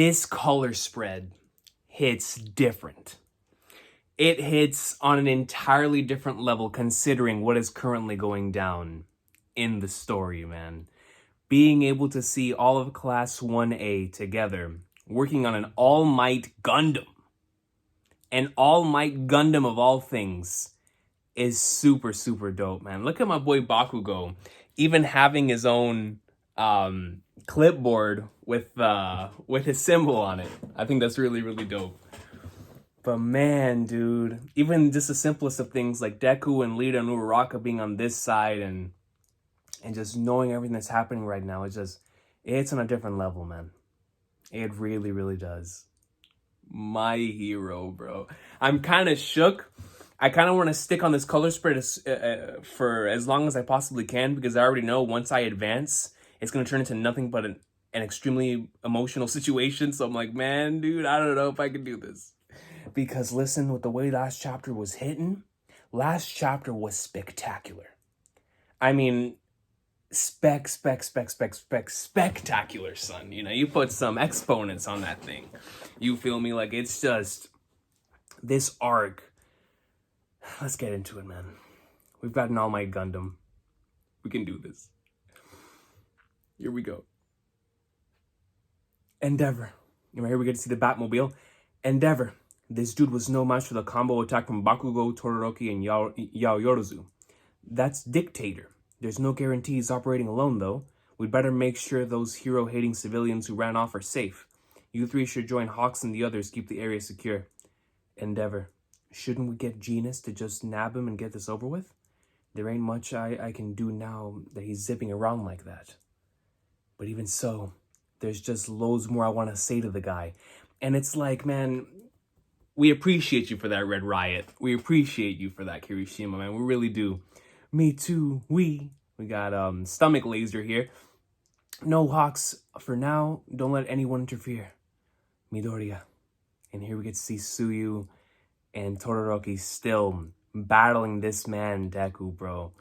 This color spread hits different. It hits on an entirely different level considering what is currently going down in the story, man. Being able to see all of Class 1A together, working on an All Might Gundam. An All Might Gundam of all things is super, super dope, man. Look at my boy Bakugo, even having his own clipboard with his symbol on it. I think that's really, really dope. But man, dude, even just the simplest of things like Deku and Lita and Uraraka being on this side and just knowing everything that's happening right now, it's on a different level, man. It really, really does. My hero, bro. I'm kind of shook. I kind of want to stick on this color spread for as long as I possibly can because I already know once I advance, it's going to turn into nothing but an extremely emotional situation. So I'm like, man, dude, I don't know if I can do this. Because listen, with the way last chapter was hitting, last chapter was spectacular. I mean, spectacular, son. You know, you put some exponents on that thing. You feel me? Like, it's just, this arc. Let's get into it, man. We've got an All Might Gundam. We can do this. Here we go. Endeavor. Right here we get to see the Batmobile. Endeavor. This dude was no match for the combo attack from Bakugo, Todoroki, and Yaoyorozu. That's Dictator. There's no guarantees operating alone, though. We'd better make sure those hero-hating civilians who ran off are safe. You three should join Hawks and the others, keep the area secure. Endeavor. Shouldn't we get Genus to just nab him and get this over with? There ain't much I can do now that he's zipping around like that. But even so, there's just loads more I want to say to the guy. And it's like, man, we appreciate you for that, Red Riot. We appreciate you for that, Kirishima, man. We really do. Me too. We got Stomach Laser here. No Hawks for now. Don't let anyone interfere. Midoriya. And here we get to see Tsuyu and Todoroki still battling this man, Deku, bro.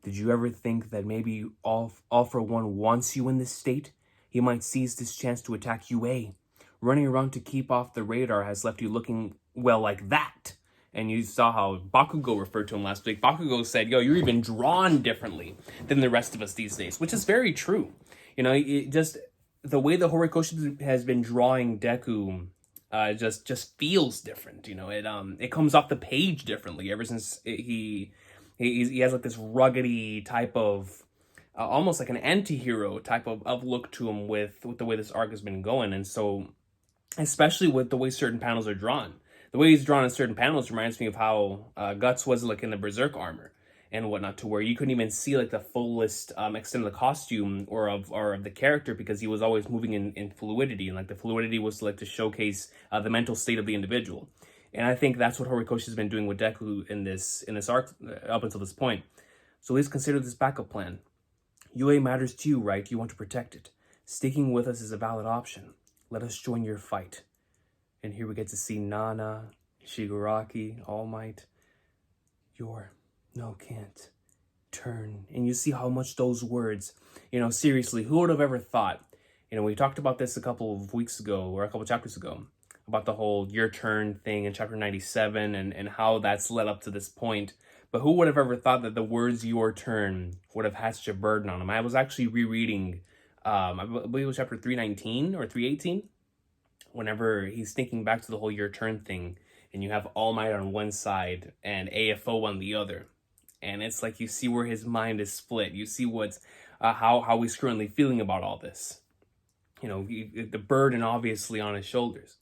Did you ever think that maybe All for One wants you in this state? He might seize this chance to attack UA. Running around to keep off the radar has left you looking, well, like that. And you saw how Bakugo referred to him last week. Bakugo said, yo, you're even drawn differently than the rest of us these days, which is very true. You know, just the way the Horikoshi has been drawing Deku just feels different. You know, it comes off the page differently ever since he has like this ruggedy type of, almost like an anti-hero type of look to him with the way this arc has been going. And so, especially with the way certain panels are drawn. The way he's drawn in certain panels reminds me of how Guts was like in the Berserk armor and whatnot, to where you couldn't even see like the fullest extent of the costume or of the character because he was always moving in fluidity, and like the fluidity was like to showcase the mental state of the individual. And I think that's what Horikoshi's been doing with Deku in this arc up until this point. So please consider this backup plan. UA matters to you, right? You want to protect it. Sticking with us is a valid option. Let us join your fight. And here we get to see Nana, Shigaraki, All Might. Can't turn. And you see how much those words, you know, seriously, who would have ever thought? You know, we talked about this a couple of weeks ago or a couple chapters ago about the whole your turn thing in chapter 97 and how that's led up to this point. But who would have ever thought that the words your turn would have had such a burden on them? I was actually rereading, I believe it was chapter 319 or 318. Whenever he's thinking back to the whole your turn thing, and you have All Might on one side and AFO on the other, and it's like you see where his mind is split. You see what's how he's currently feeling about all this. You know, the burden obviously on his shoulders.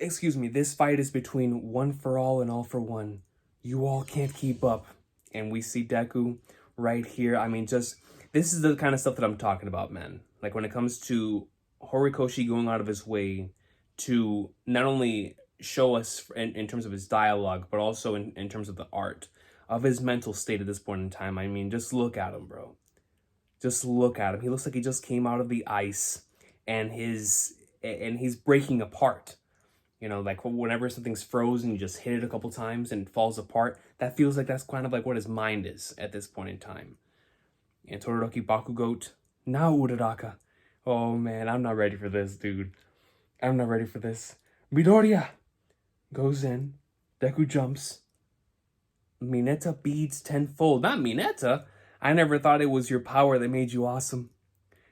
Excuse me. This fight is between One for All and All for One. You all can't keep up, and we see Deku right here. I mean, just this is the kind of stuff that I'm talking about, man. Like when it comes to Horikoshi going out of his way to not only show us in terms of his dialogue, but also in terms of the art of his mental state at this point in time. I mean, just look at him, bro. Just look at him. He looks like he just came out of the ice and he's breaking apart. You know, like whenever something's frozen, you just hit it a couple times and it falls apart. That feels like that's kind of like what his mind is at this point in time. And Todoroki Bakugo, now Uraraka. Oh man, I'm not ready for this, dude. I'm not ready for this. Midoriya goes in. Deku jumps. Mineta beats tenfold. Not Mineta. I never thought it was your power that made you awesome.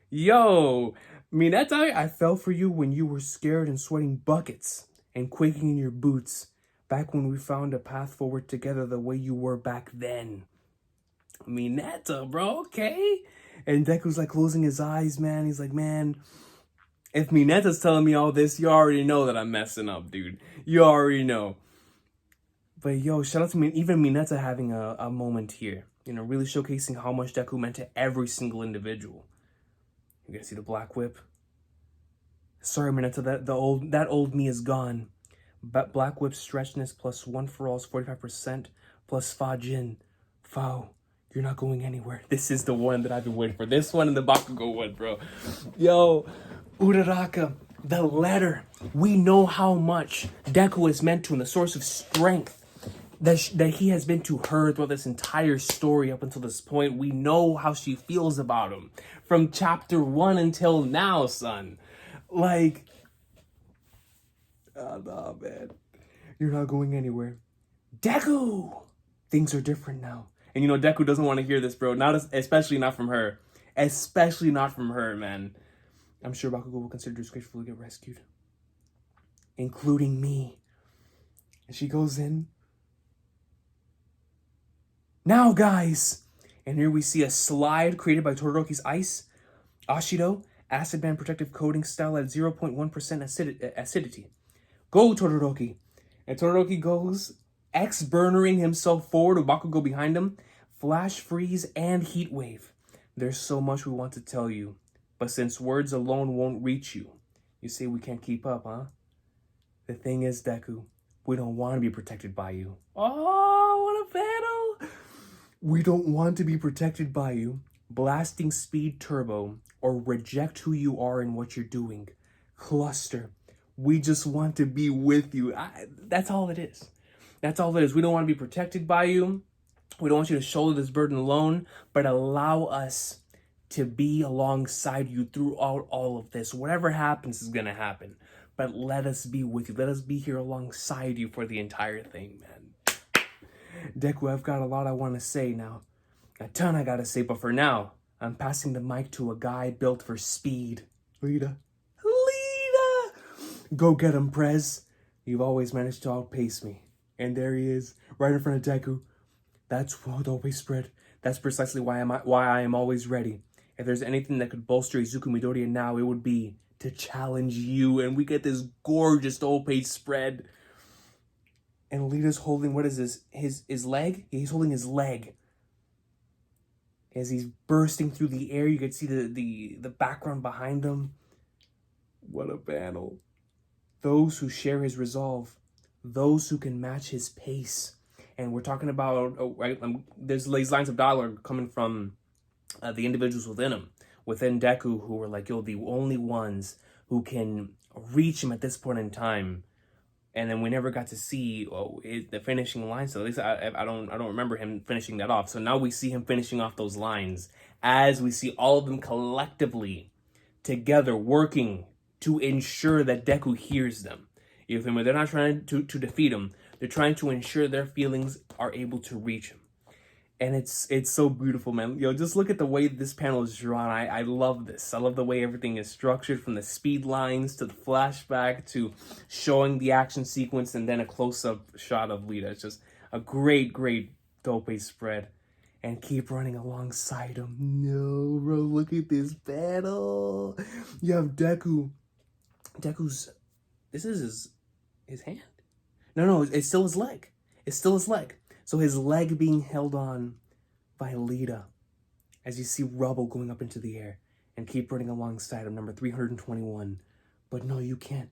Yo, Mineta, I fell for you when you were scared and sweating buckets and quaking in your boots. Back when we found a path forward together the way you were back then. Mineta, bro, okay? And Deku's like closing his eyes, man. He's like, man, if Mineta's telling me all this, you already know that I'm messing up, dude. You already know. But yo, shout out to me, even Mineta having a moment here. You know, really showcasing how much Deku meant to every single individual. You're gonna see the black whip. Sorry, Mineta, that old me is gone. But black whip stretchness plus 1 for all is 45% plus Fajin. Fao, you're not going anywhere. This is the one that I've been waiting for. This one and the Bakugo one, bro. Yo, Uraraka, the letter. We know how much Deku is meant to and the source of strength that he has been to her throughout this entire story up until this point. We know how she feels about him from chapter 1 until now, son. Like, oh, nah, man. You're not going anywhere. Deku! Things are different now. And you know, Deku doesn't want to hear this, bro. Especially not from her. Especially not from her, man. I'm sure Bakugo will consider disgraceful to get rescued. Including me. And she goes in. Now, guys! And here we see a slide created by Todoroki's ice. Ashido, acid band protective coating style at 0.1% acidity. Go, Todoroki. And Todoroki goes, X-burnering himself forward with Bakugo behind him. Flash freeze and heat wave. There's so much we want to tell you. But since words alone won't reach you, you say we can't keep up, huh? The thing is, Deku, we don't want to be protected by you. Oh, what a battle! We don't want to be protected by you. Blasting speed turbo or reject who you are and what you're doing. Cluster. We just want to be with you. That's all it is. That's all it is. We don't want to be protected by you. We don't want you to shoulder this burden alone, but allow us to be alongside you throughout all of this. Whatever happens is going to happen, but let us be with you. Let us be here alongside you for the entire thing, man. Deku, I've got a lot I want to say now. A ton I gotta say, but for now, I'm passing the mic to a guy built for speed. Iida. Go get him, Prez. You've always managed to outpace me. And there he is, right in front of Deku. That's what always spread. That's precisely why I am always ready. If there's anything that could bolster Izuku Midoriya now, it would be to challenge you. And we get this gorgeous Opei spread. And Iida's holding, what is this? His leg? He's holding his leg. As he's bursting through the air, you can see the background behind him. What a battle. Those who share his resolve. Those who can match his pace. And we're talking about, there's these lines of dialogue coming from the individuals within him. Within Deku, who were like, yo, the only ones who can reach him at this point in time. And then we never got to see the finishing line. So at least I don't remember him finishing that off. So now we see him finishing off those lines as we see all of them collectively together working to ensure that Deku hears them. You feel me? They're not trying to defeat him. They're trying to ensure their feelings are able to reach him. And it's so beautiful, man. Yo, just look at the way this panel is drawn. I love this. I love the way everything is structured, from the speed lines to the flashback to showing the action sequence and then a close-up shot of Iida. It's just a great Opei spread. And keep running alongside him. No, bro, look at this battle. You have Deku. This is his hand. No, it's still his leg. It's still his leg. So his leg being held on by Iida as you see rubble going up into the air, and keep running alongside him, number 321. But no, you can't.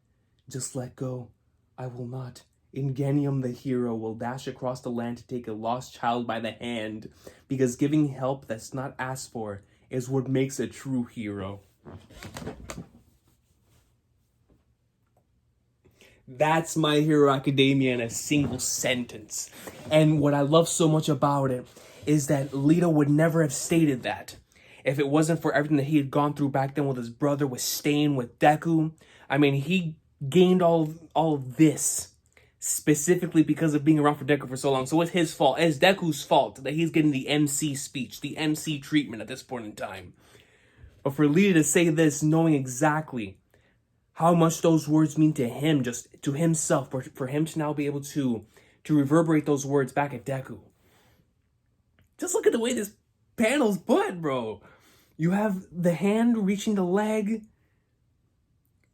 Just let go. I will not. Inganium, the hero, will dash across the land to take a lost child by the hand, because giving help that's not asked for is what makes a true hero. That's My Hero Academia in a single sentence. And what I love so much about it is that Iida would never have stated that If it wasn't for everything that he had gone through back then with his brother, with staying with Deku, I mean, he gained all of this specifically because of being around for Deku for so long. So it's his fault. It's Deku's fault that he's getting the MC speech, the MC treatment at this point in time. But for Lita to say this, knowing exactly how much those words mean to him, just to himself, for him to now be able to reverberate those words back at Deku. Just look at the way this panel's put, bro. You have the hand reaching the leg.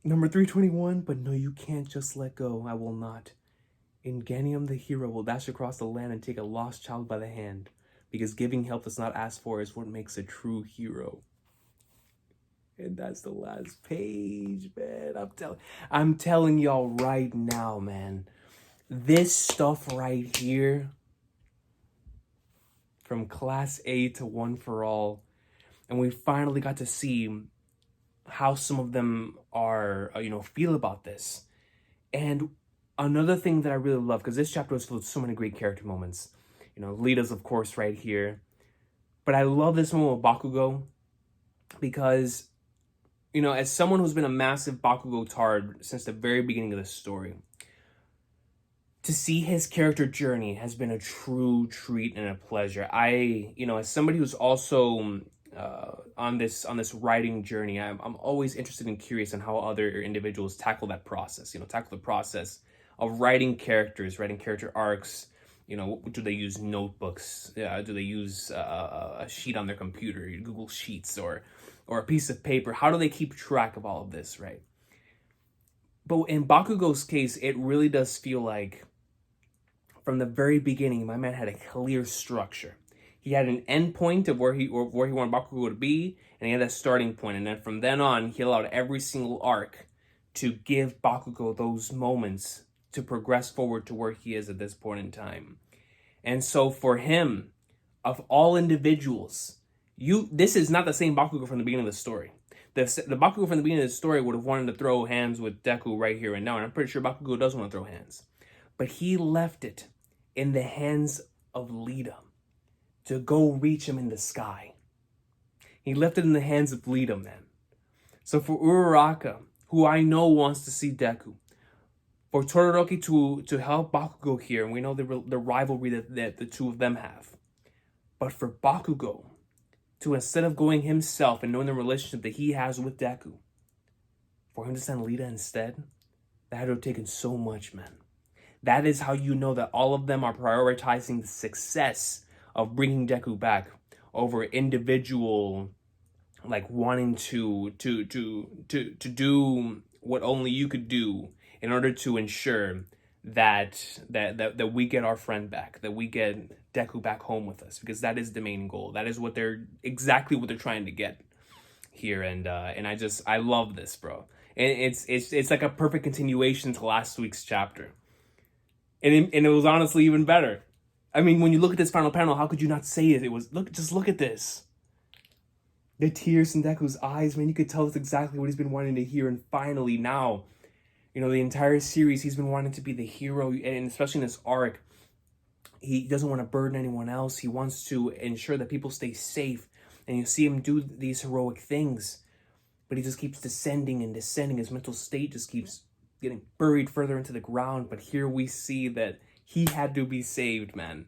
Number 321, but no, you can't just let go. I will not. Inganium the hero will dash across the land and take a lost child by the hand, because giving help that's not asked for is what makes a true hero. And that's the last page, man. I'm telling y'all right now, man. This stuff right here, from Class A to One for All, and we finally got to see how some of them are, feel about this. And another thing that I really love, because this chapter was filled with so many great character moments. Lita's, of course, right here. But I love this moment with Bakugo, because, as someone who's been a massive Bakugo tard since the very beginning of the story, to see his character journey has been a true treat and a pleasure. As somebody who's also on this writing journey, I'm always interested and curious on how other individuals tackle that process. Tackle the process of writing characters, writing character arcs. Do they use notebooks? Do they use a sheet on their computer, Google Sheets, or a piece of paper? How do they keep track of all of this, right? But in Bakugo's case, it really does feel like, from the very beginning, my man had a clear structure. He had an end point of where he wanted Bakugo to be, and he had a starting point. And then from then on, he allowed every single arc to give Bakugo those moments to progress forward to where he is at this point in time. And so for him, of all individuals, this is not the same Bakugo from the beginning of the story. The Bakugo from the beginning of the story would have wanted to throw hands with Deku right here and now, and I'm pretty sure Bakugo does want to throw hands. But he left it in the hands of Lita to go reach him in the sky. He left it in the hands of Lita, man. So for Uraraka, who I know wants to see Deku, for Todoroki to help Bakugo here, and we know the rivalry that the two of them have, but for Bakugo to, instead of going himself and knowing the relationship that he has with Deku, for him to send Lita instead, that would have taken so much, man. That is how you know that all of them are prioritizing the success of bringing Deku back over individual, like, wanting to do what only you could do in order to ensure that we get our friend back, that we get Deku back home with us, because that is the main goal. That is exactly what they're trying to get here, and I love this, bro. And it's like a perfect continuation to last week's chapter. And it was honestly even better. I mean, when you look at this final panel, how could you not say it? Just look at this. The tears in Deku's eyes, man, you could tell it's exactly what he's been wanting to hear. And finally now, the entire series, he's been wanting to be the hero, and especially in this arc, he doesn't want to burden anyone else. He wants to ensure that people stay safe. And you see him do these heroic things, but he just keeps descending and descending. His mental state just keeps getting buried further into the ground. But here we see that he had to be saved, man.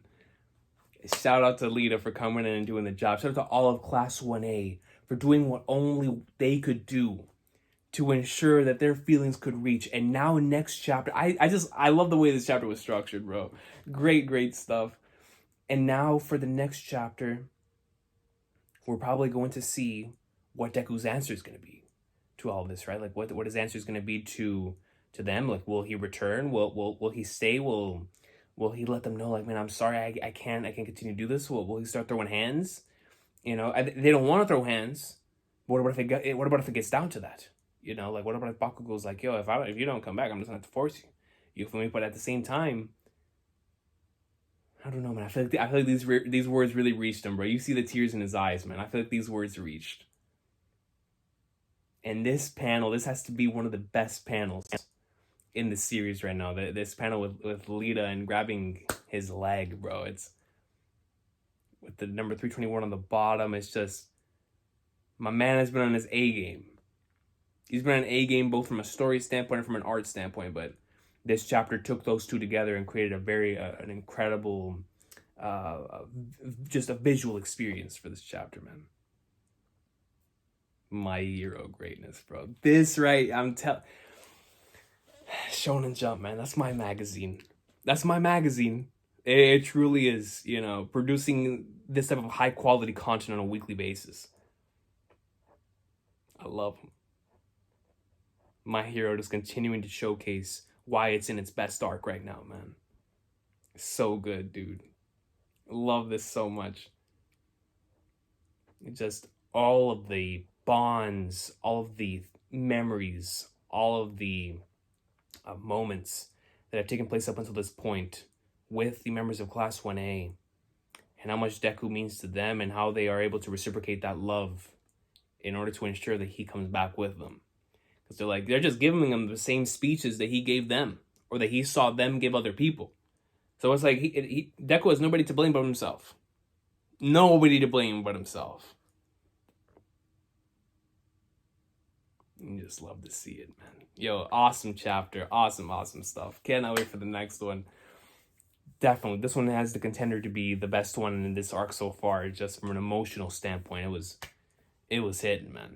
Shout out to Lita for coming in and doing the job. Shout out to all of Class 1A for doing what only they could do to ensure that their feelings could reach. And now next chapter, I love the way this chapter was structured, bro. Great stuff. And now for the next chapter, we're probably going to see what Deku's answer is going to be to all of this, right? Like what his answer is going to be to them. Like, will he return? Will he stay? Will he let them know, like, man, I'm sorry, I can't continue to do this? Will he start throwing hands? They don't want to throw hands. But what about if it gets down to that? Like, what about if Bakugo's like, yo, if you don't come back, I'm just gonna have to force you. You feel me? But at the same time, I don't know, man. I feel like these words really reached him, bro. You see the tears in his eyes, man. I feel like these words reached. And this has to be one of the best panels in the series right now. This panel with Lita and grabbing his leg, bro. It's with the number 321 on the bottom. It's just, My man has been on his A game. He's been on an A game both from a story standpoint and from an art standpoint, but this chapter took those two together and created a very an incredible, just a visual experience for this chapter, man. My Hero greatness, bro. This right, Shonen Jump, man. That's my magazine. That's my magazine. It truly is, producing this type of high quality content on a weekly basis. I love him. My Hero just continuing to showcase why it's in its best arc right now, man. So good, dude. Love this so much. Just all of the bonds, all of the memories, all of the moments that have taken place up until this point with the members of Class 1A, and how much Deku means to them, and how they are able to reciprocate that love in order to ensure that he comes back with them. Because they're just giving him the same speeches that he gave them, or that he saw them give other people. So it's like Deku has nobody to blame but himself. Nobody to blame but himself. You just love to see it, man. Yo, awesome chapter. Awesome stuff. Cannot wait for the next one. Definitely. This one has the contender to be the best one in this arc so far. Just from an emotional standpoint, it was hitting, man.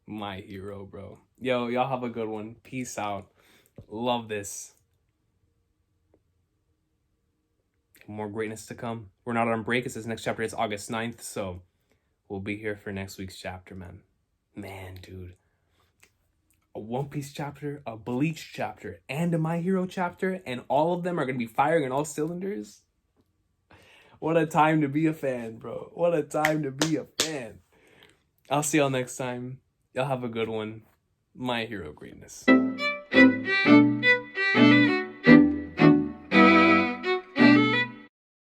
My Hero, bro. Yo, y'all have a good one. Peace out. Love this. More greatness to come. We're not on break. It says next chapter is August 9th, so we'll be here for next week's chapter, man. Man, dude. A One Piece chapter, a Bleach chapter, and a My Hero chapter, and all of them are going to be firing on all cylinders. What a time to be a fan, bro. What a time to be a fan. I'll see y'all next time. Y'all have a good one. My Hero greatness.